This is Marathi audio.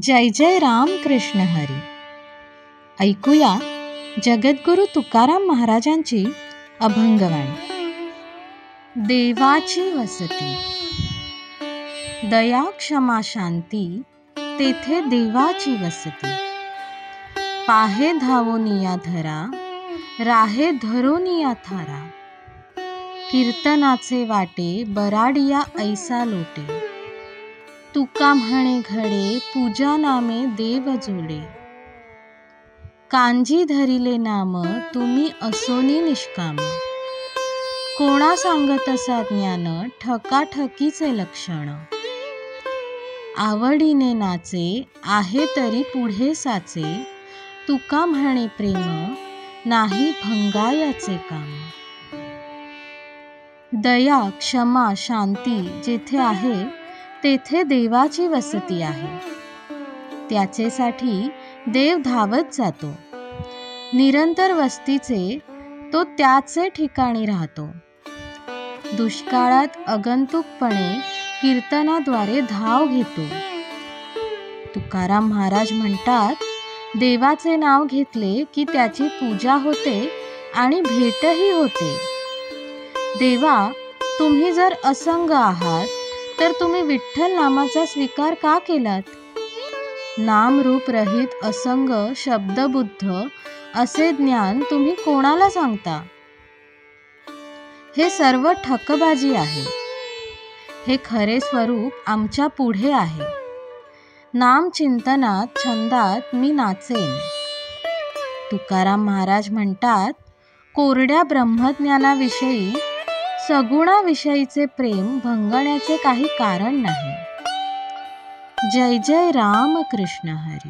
जय जय राम कृष्ण हरी. ऐकूया जगद्गुरु तुकाराम महाराजांची अभंगवाणी. देवाची वसती. दया क्षमा शांती तेथे देवाची वसती. पाहे धावोनिया धरा राहे धरोनिया थारा. कीर्तनाचे वाटे बराडिया ऐसा लोटे. तुका म्हणे घडे पूजा नामे देव जोडे. कांजी धरिले नाम तुम्ही असोनी निष्काम. कोणा सांगत असा ज्ञान ठकाठकीचे लक्षण. आवडीने नाचे आहे तरी पुढे साचे. तुका म्हणे प्रेम नाही भंगायाचे काम. दया क्षमा शांती जेथे आहे तेथे देवाची वसती आहे. त्याचेसाठी देव धावत जातो. निरंतर वस्तीचे तो त्याचे ठिकाणी राहतो. दुष्काळात आगंतुकपणे कीर्तनाद्वारे धाव घेतो. तुकाराम महाराज म्हणतात, देवाचे नाव घेतले की त्याची पूजा होते आणि भेटही होते. देवा, तुम्ही जर असंग आहात तर तुम्ही विठ्ठल नामाचा स्वीकार का केलात? नाम रूप रहित असंग शब्दबुद्ध असे ज्ञान तुम्ही कोणाला सांगता? हे सर्व ठकबाजी आहे. हे खरे स्वरूप आमच्या पुढे आहे. नाम चिंतनात छंदात मी नाचेन. तुकाराम महाराज म्हणतात, कोरड्या ब्रह्मज्ञानाविषयी सगुणाविषयीचे प्रेम भंगण्याचे काही कारण नाही. जय जय राम कृष्ण हरी.